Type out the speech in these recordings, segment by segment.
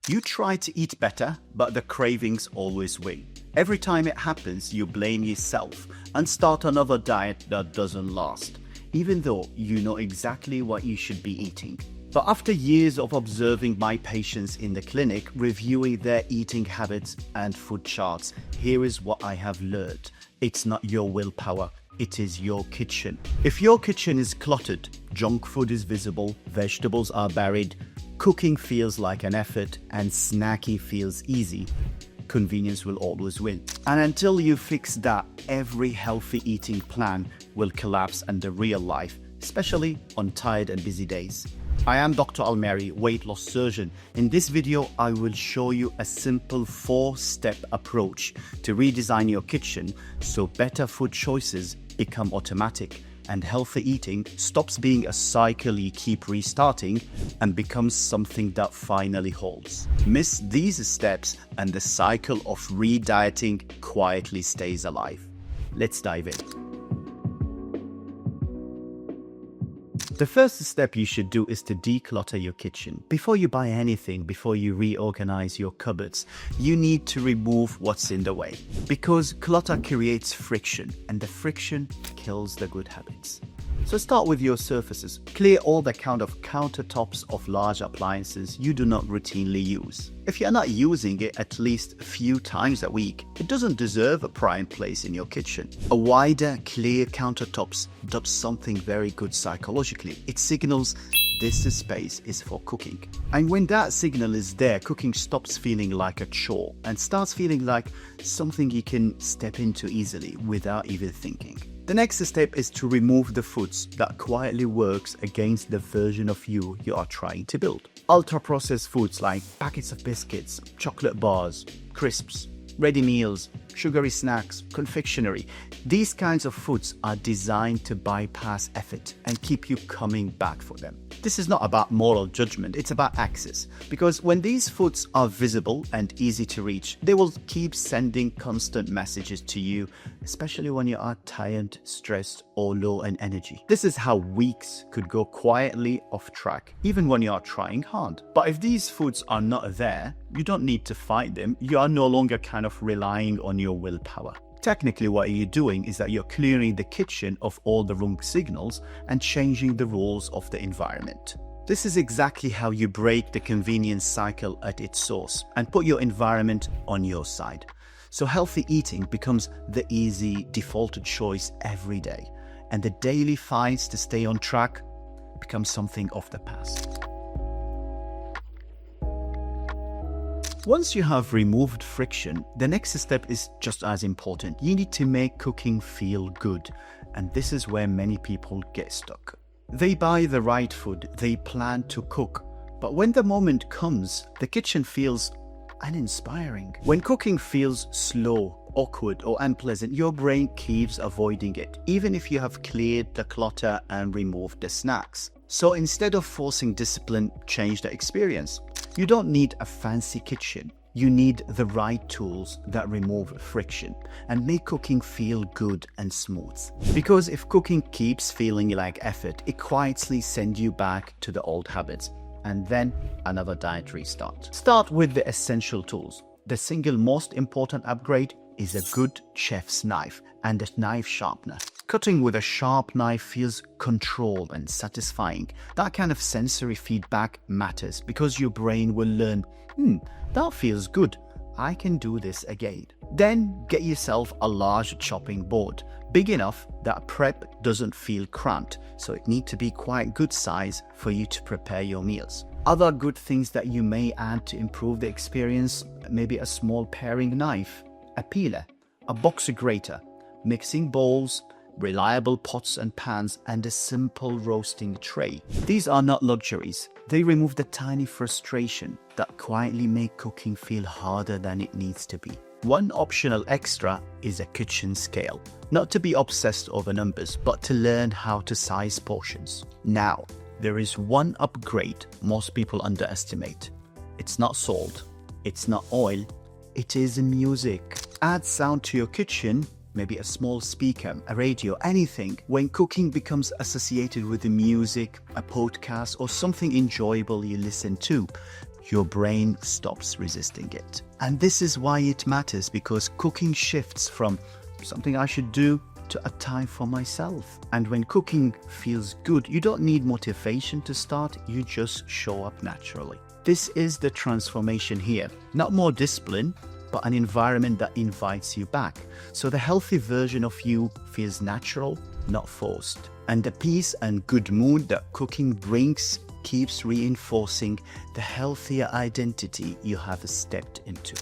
You try to eat better, but the cravings always win. Every time it happens, you blame yourself and start another diet that doesn't last, even though you know exactly what you should be eating. But after years of observing my patients in the clinic, reviewing their eating habits and food charts, here is what I have learned. It's not your willpower, it is your kitchen. If your kitchen is cluttered, junk food is visible, vegetables are buried, cooking feels like an effort, and snacking feels easy, convenience will always win. And until you fix that, every healthy eating plan will collapse under real life, especially on tired and busy days. I am Dr. Almerie, weight loss surgeon. In this video, I will show you a simple 4-step approach to redesign your kitchen so better food choices become automatic and healthy eating stops being a cycle you keep restarting and becomes something that finally holds. Miss these steps and the cycle of re-dieting quietly stays alive. Let's dive in. The first step you should do is to declutter your kitchen. Before you buy anything, before you reorganize your cupboards, you need to remove what's in the way. Because clutter creates friction, and the friction kills the good habits. So start with your surfaces. Clear all the countertops of large appliances you do not routinely use. If you're not using it at least a few times a week, it doesn't deserve a prime place in your kitchen. A wider, clear countertops does something very good psychologically. It signals this space is for cooking. And when that signal is there, cooking stops feeling like a chore and starts feeling like something you can step into easily without even thinking. The next step is to remove the foods that quietly works against the version of you are trying to build. Ultra-processed foods like packets of biscuits, chocolate bars, crisps, ready meals, sugary snacks, confectionery. These kinds of foods are designed to bypass effort and keep you coming back for them. This is not about moral judgment, it's about access. Because when these foods are visible and easy to reach, they will keep sending constant messages to you, especially when you are tired, stressed, or low in energy. This is how weeks could go quietly off track, even when you are trying hard. But if these foods are not there, you don't need to fight them. You are no longer kind of relying on your willpower. Technically, what you're doing is that you're clearing the kitchen of all the wrong signals and changing the rules of the environment. This is exactly how you break the convenience cycle at its source and put your environment on your side. So healthy eating becomes the easy default choice every day, and the daily fights to stay on track become something of the past. Once you have removed friction, the next step is just as important. You need to make cooking feel good, and this is where many people get stuck. They buy the right food, they plan to cook, but when the moment comes, the kitchen feels uninspiring. When cooking feels slow, awkward, or unpleasant, your brain keeps avoiding it, even if you have cleared the clutter and removed the snacks. So instead of forcing discipline, change the experience. You don't need a fancy kitchen. You need the right tools that remove friction and make cooking feel good and smooth. Because if cooking keeps feeling like effort, it quietly sends you back to the old habits, and then another diet restart. Start with the essential tools. The single most important upgrade is a good chef's knife and a knife sharpener. Cutting with a sharp knife feels controlled and satisfying. That kind of sensory feedback matters because your brain will learn, that feels good, I can do this again. Then get yourself a large chopping board, big enough that prep doesn't feel cramped, so it needs to be quite good size for you to prepare your meals. Other good things that you may add to improve the experience, maybe a small paring knife, a peeler, a boxer grater, mixing bowls, reliable pots and pans, and a simple roasting tray. These are not luxuries. They remove the tiny frustration that quietly make cooking feel harder than it needs to be. One optional extra is a kitchen scale. Not to be obsessed over numbers, but to learn how to size portions. Now, there is one upgrade most people underestimate. It's not salt, it's not oil, it is music. Add sound to your kitchen, maybe a small speaker, a radio, anything. When cooking becomes associated with the music, a podcast, or something enjoyable you listen to, your brain stops resisting it. And this is why it matters, because cooking shifts from something I should do to a time for myself. And when cooking feels good, you don't need motivation to start, you just show up naturally. This is the transformation here. Not more discipline, but an environment that invites you back. So the healthy version of you feels natural, not forced. And the peace and good mood that cooking brings keeps reinforcing the healthier identity you have stepped into.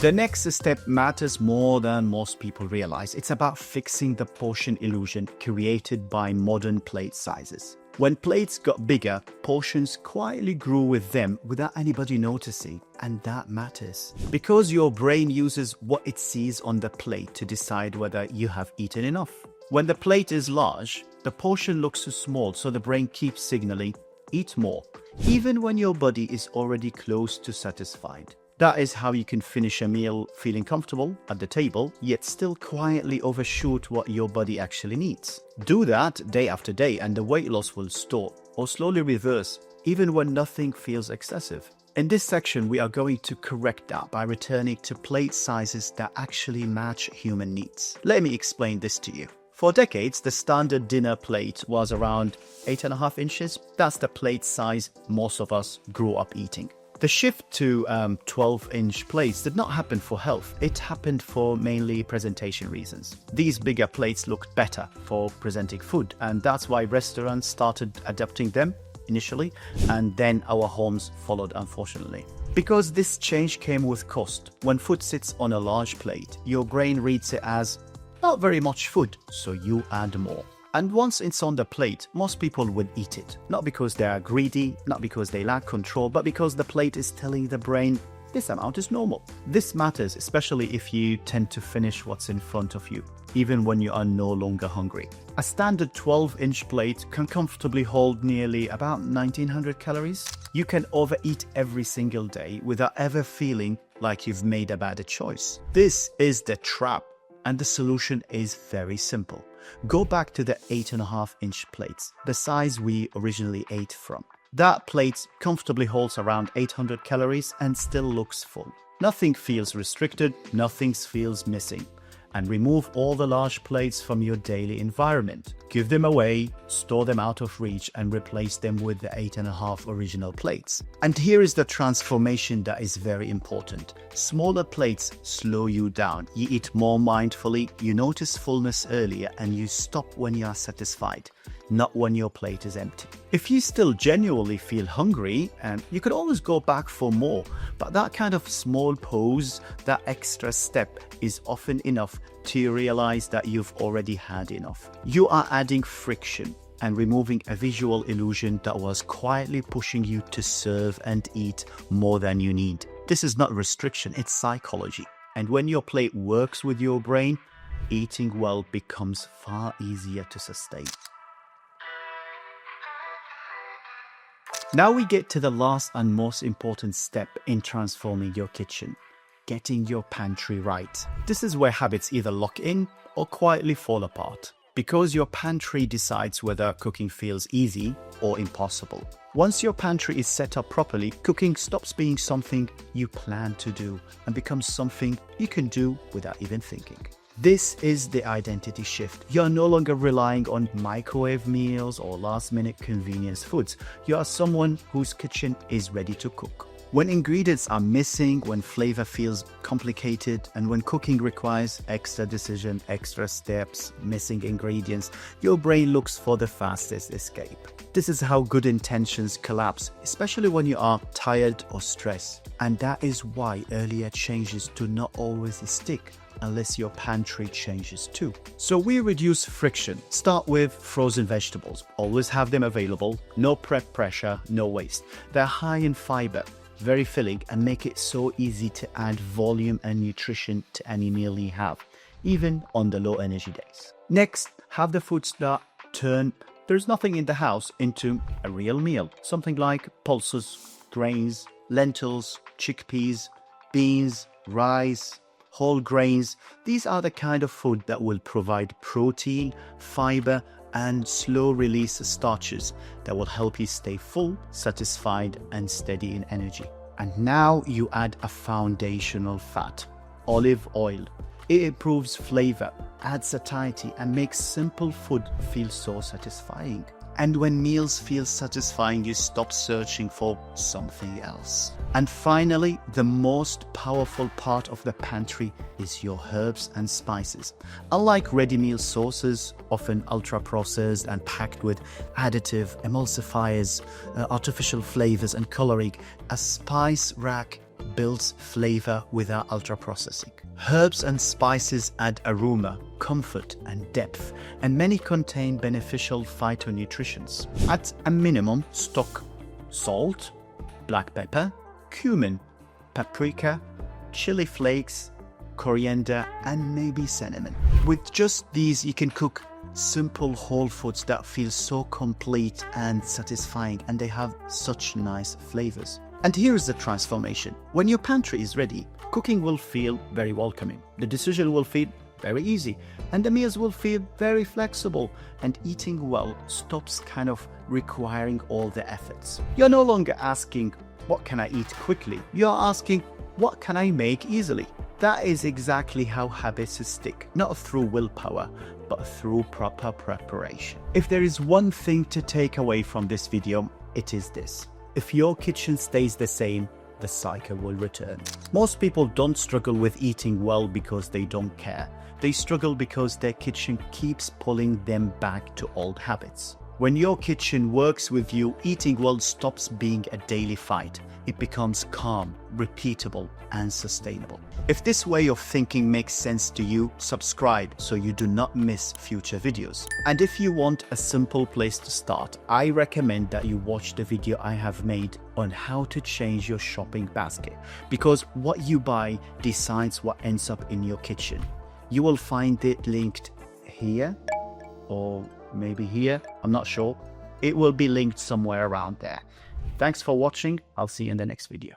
The next step matters more than most people realize. It's about fixing the portion illusion created by modern plate sizes. When plates got bigger, portions quietly grew with them without anybody noticing, and that matters. Because your brain uses what it sees on the plate to decide whether you have eaten enough. When the plate is large, the portion looks too small, so the brain keeps signaling, eat more, even when your body is already close to satisfied. That is how you can finish a meal feeling comfortable at the table, yet still quietly overshoot what your body actually needs. Do that day after day and the weight loss will stall or slowly reverse, even when nothing feels excessive. In this section, we are going to correct that by returning to plate sizes that actually match human needs. Let me explain this to you. For decades, the standard dinner plate was around 8.5 inches. That's the plate size most of us grew up eating. The shift to 12-inch plates did not happen for health. It happened for mainly presentation reasons. These bigger plates looked better for presenting food, and that's why restaurants started adopting them initially, and then our homes followed, unfortunately. Because this change came with cost. When food sits on a large plate, your brain reads it as not very much food, so you add more. And once it's on the plate, most people would eat it. Not because they are greedy, not because they lack control, but because the plate is telling the brain, this amount is normal. This matters, especially if you tend to finish what's in front of you, even when you are no longer hungry. A standard 12-inch plate can comfortably hold nearly about 1900 calories. You can overeat every single day without ever feeling like you've made a bad choice. This is the trap, and the solution is very simple. Go back to the 8.5-inch plates, the size we originally ate from. That plate comfortably holds around 800 calories and still looks full. Nothing feels restricted, nothing feels missing. And remove all the large plates from your daily environment. Give them away, store them out of reach, and replace them with the 8.5 original plates. And here is the transformation that is very important. Smaller plates slow you down. You eat more mindfully, you notice fullness earlier, and you stop when you are satisfied, not when your plate is empty. If you still genuinely feel hungry, you could always go back for more, but that kind of small pause, that extra step is often enough to realize that you've already had enough. You are adding friction and removing a visual illusion that was quietly pushing you to serve and eat more than you need. This is not restriction, it's psychology. And when your plate works with your brain, eating well becomes far easier to sustain. Now we get to the last and most important step in transforming your kitchen, getting your pantry right. This is where habits either lock in or quietly fall apart, because your pantry decides whether cooking feels easy or impossible. Once your pantry is set up properly, cooking stops being something you plan to do and becomes something you can do without even thinking. This is the identity shift. You are no longer relying on microwave meals or last-minute convenience foods. You are someone whose kitchen is ready to cook. When ingredients are missing, when flavor feels complicated, and when cooking requires extra decision, extra steps, missing ingredients, your brain looks for the fastest escape. This is how good intentions collapse, especially when you are tired or stressed. And that is why earlier changes do not always stick, unless your pantry changes too. So we reduce friction. Start with frozen vegetables. Always have them available. No prep pressure, no waste. They're high in fiber, very filling, and make it so easy to add volume and nutrition to any meal you have, even on the low energy days. Next, have the foods that turn there's nothing in the house into a real meal. Something like pulses, grains, lentils, chickpeas, beans, rice, whole grains. These are the kind of food that will provide protein, fiber, and slow release starches that will help you stay full, satisfied, and steady in energy. And now you add a foundational fat, olive oil. It improves flavor, adds satiety, and makes simple food feel so satisfying. And when meals feel satisfying, you stop searching for something else. And finally, the most powerful part of the pantry is your herbs and spices. Unlike ready meal sauces, often ultra-processed and packed with additive, emulsifiers, artificial flavors and coloring, a spice rack builds flavor without ultra-processing. Herbs and spices add aroma, comfort, and depth, and many contain beneficial phytonutrients. At a minimum, stock salt, black pepper, cumin, paprika, chili flakes, coriander, and maybe cinnamon. With just these, you can cook simple whole foods that feel so complete and satisfying, and they have such nice flavors. And here's the transformation. When your pantry is ready, cooking will feel very welcoming. The decision will feel very easy, and the meals will feel very flexible, and eating well stops kind of requiring all the efforts. You're no longer asking, what can I eat quickly? You're asking, what can I make easily? That is exactly how habits stick, not through willpower, but through proper preparation. If there is one thing to take away from this video, it is this. If your kitchen stays the same, the cycle will return. Most people don't struggle with eating well because they don't care. They struggle because their kitchen keeps pulling them back to old habits. When your kitchen works with you, eating well stops being a daily fight. It becomes calm, repeatable, and sustainable. If this way of thinking makes sense to you, subscribe so you do not miss future videos. And if you want a simple place to start, I recommend that you watch the video I have made on how to change your shopping basket, because what you buy decides what ends up in your kitchen. You will find it linked here or maybe here, I'm not sure. It will be linked somewhere around there. Thanks for watching. I'll see you in the next video.